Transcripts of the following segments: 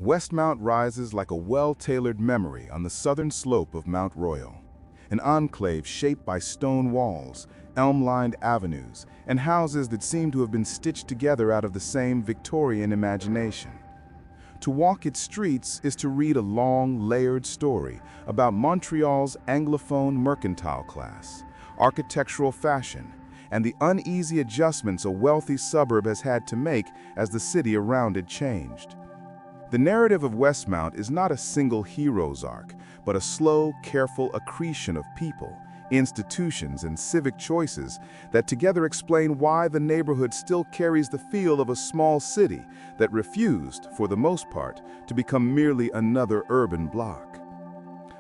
Westmount rises like a well-tailored memory on the southern slope of Mount Royal, an enclave shaped by stone walls, elm-lined avenues, and houses that seem to have been stitched together out of the same Victorian imagination. To walk its streets is to read a long, layered story about Montreal's Anglophone mercantile class, architectural fashion, and the uneasy adjustments a wealthy suburb has had to make as the city around it changed. The narrative of Westmount is not a single hero's arc, but a slow, careful accretion of people, institutions, and civic choices that together explain why the neighborhood still carries the feel of a small city that refused, for the most part, to become merely another urban block.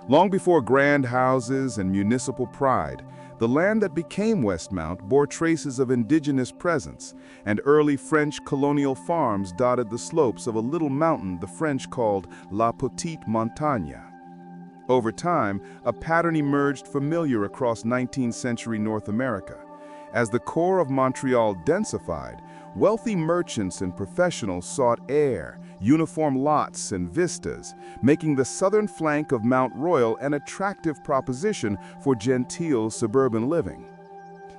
Long before grand houses and municipal pride, the land that became Westmount bore traces of indigenous presence, and early French colonial farms dotted the slopes of a little mountain the French called La Petite Montagne. Over time, a pattern emerged familiar across 19th century North America. As the core of Montreal densified, wealthy merchants and professionals sought air, uniform lots, and vistas, making the southern flank of Mount Royal an attractive proposition for genteel suburban living.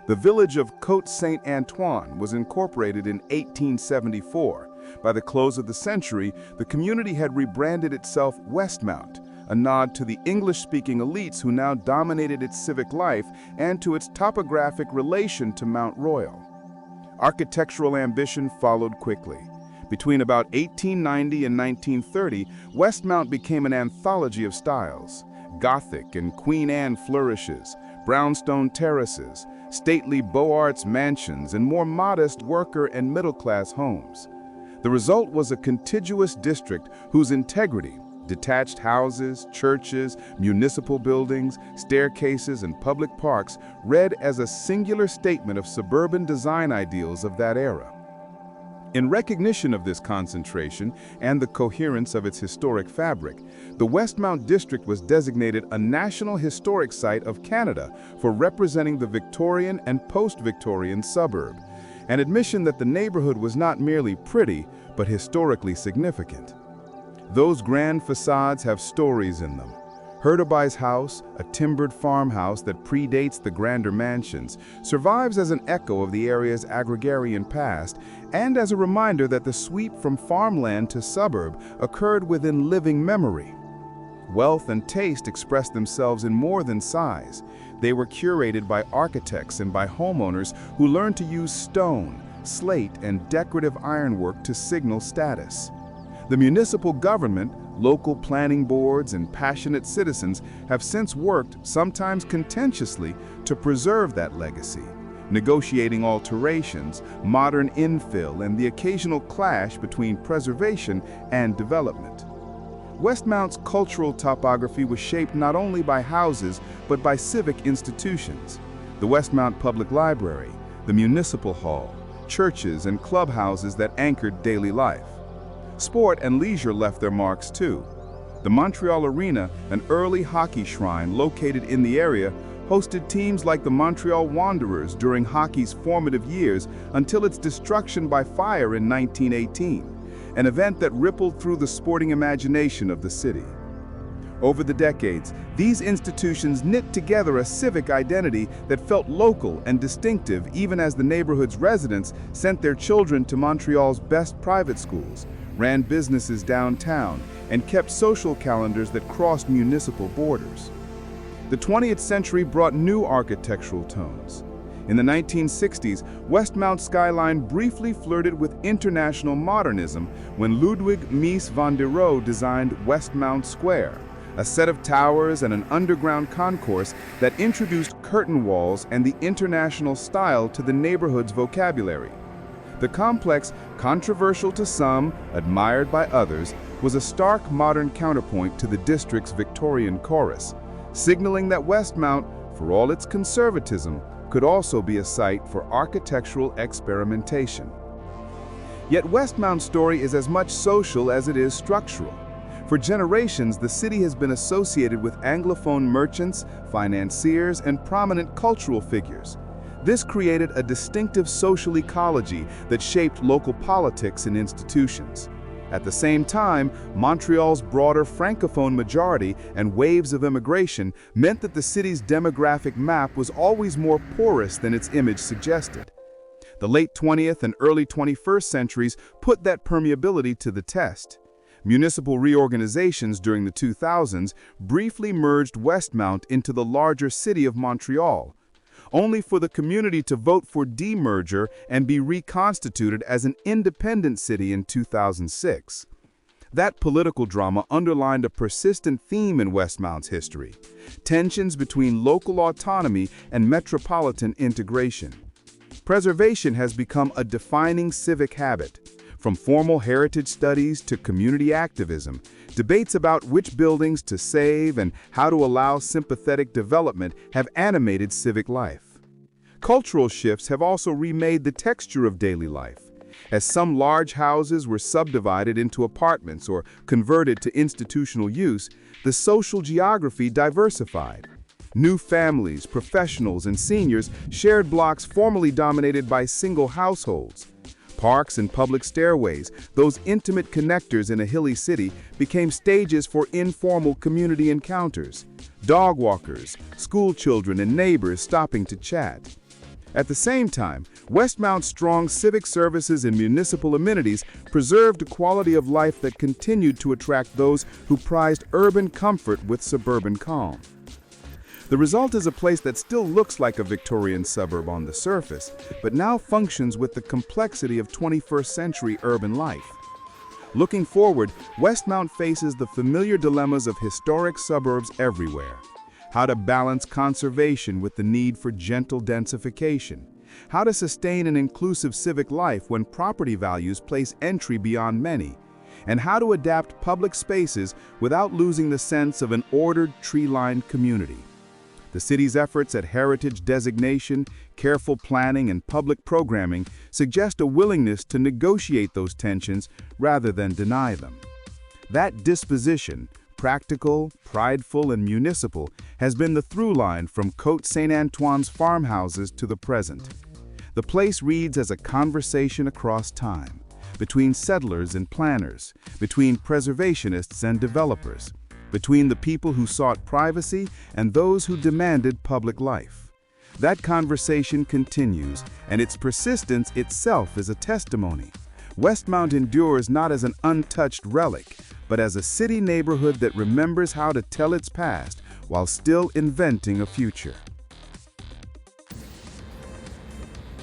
The village of Côte Saint-Antoine was incorporated in 1874. By the close of the century, the community had rebranded itself Westmount, a nod to the English-speaking elites who now dominated its civic life and to its topographic relation to Mount Royal. Architectural ambition followed quickly. Between about 1890 and 1930, Westmount became an anthology of styles. Gothic and Queen Anne flourishes, brownstone terraces, stately Beaux Arts mansions, and more modest worker and middle-class homes. The result was a contiguous district whose integrity, detached houses, churches, municipal buildings, staircases, and public parks read as a singular statement of suburban design ideals of that era. In recognition of this concentration and the coherence of its historic fabric, the Westmount district was designated a National Historic Site of Canada for representing the Victorian and post-Victorian suburb, an admission that the neighborhood was not merely pretty, but historically significant. Those grand facades have stories in them. Hurtubise House, a timbered farmhouse that predates the grander mansions, survives as an echo of the area's agrarian past and as a reminder that the sweep from farmland to suburb occurred within living memory. Wealth and taste expressed themselves in more than size. They were curated by architects and by homeowners who learned to use stone, slate, and decorative ironwork to signal status. The municipal government, local planning boards, and passionate citizens have since worked, sometimes contentiously, to preserve that legacy, negotiating alterations, modern infill, and the occasional clash between preservation and development. Westmount's cultural topography was shaped not only by houses, but by civic institutions. The Westmount Public Library, the Municipal Hall, churches, and clubhouses that anchored daily life. Sport and leisure left their marks too. The Montreal Arena, an early hockey shrine located in the area, hosted teams like the Montreal Wanderers during hockey's formative years until its destruction by fire in 1918, an event that rippled through the sporting imagination of the city. Over the decades, these institutions knit together a civic identity that felt local and distinctive even as the neighborhood's residents sent their children to Montreal's best private schools, ran businesses downtown, and kept social calendars that crossed municipal borders. The 20th century brought new architectural tones. In the 1960s, Westmount's skyline briefly flirted with international modernism when Ludwig Mies van der Rohe designed Westmount Square, a set of towers and an underground concourse that introduced curtain walls and the international style to the neighborhood's vocabulary. The complex, controversial to some, admired by others, was a stark modern counterpoint to the district's Victorian chorus, signaling that Westmount, for all its conservatism, could also be a site for architectural experimentation. Yet Westmount's story is as much social as it is structural. For generations, the city has been associated with Anglophone merchants, financiers, and prominent cultural figures. This created a distinctive social ecology that shaped local politics and institutions. At the same time, Montreal's broader francophone majority and waves of immigration meant that the city's demographic map was always more porous than its image suggested. The late 20th and early 21st centuries put that permeability to the test. Municipal reorganizations during the 2000s briefly merged Westmount into the larger city of Montreal, only for the community to vote for demerger and be reconstituted as an independent city in 2006. That political drama underlined a persistent theme in Westmount's history: tensions between local autonomy and metropolitan integration. Preservation has become a defining civic habit. From formal heritage studies to community activism, debates about which buildings to save and how to allow sympathetic development have animated civic life. Cultural shifts have also remade the texture of daily life. As some large houses were subdivided into apartments or converted to institutional use, the social geography diversified. New families, professionals, and seniors shared blocks formerly dominated by single households. Parks and public stairways, those intimate connectors in a hilly city, became stages for informal community encounters. Dog walkers, school children, and neighbors stopping to chat. At the same time, Westmount's strong civic services and municipal amenities preserved a quality of life that continued to attract those who prized urban comfort with suburban calm. The result is a place that still looks like a Victorian suburb on the surface, but now functions with the complexity of 21st century urban life. Looking forward, Westmount faces the familiar dilemmas of historic suburbs everywhere. How to balance conservation with the need for gentle densification. How to sustain an inclusive civic life when property values place entry beyond many. And how to adapt public spaces without losing the sense of an ordered, tree-lined community. The city's efforts at heritage designation, careful planning, and public programming suggest a willingness to negotiate those tensions rather than deny them. That disposition, practical, prideful, and municipal, has been the through line from Côte Saint-Antoine's farmhouses to the present. The place reads as a conversation across time, between settlers and planners, between preservationists and developers, between the people who sought privacy and those who demanded public life. That conversation continues, and its persistence itself is a testimony. Westmount endures not as an untouched relic, but as a city neighborhood that remembers how to tell its past while still inventing a future.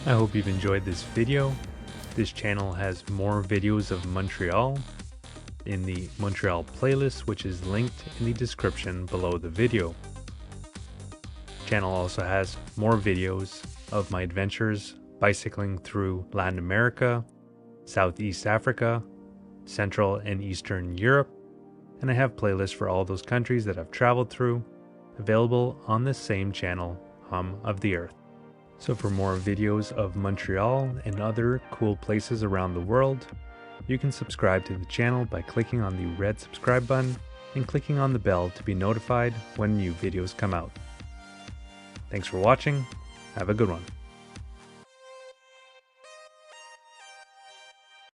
I hope you've enjoyed this video. This channel has more videos of Montreal in the Montreal playlist, which is linked in the description below the video. The channel also has more videos of my adventures bicycling through Latin America, Southeast Africa, Central and Eastern Europe, and I have playlists for all those countries that I've traveled through, available on this same channel, Hum of the Earth. So for more videos of Montreal and other cool places around the world, you can subscribe to the channel by clicking on the red subscribe button and clicking on the bell to be notified when new videos come out. Thanks for watching. Have a good one.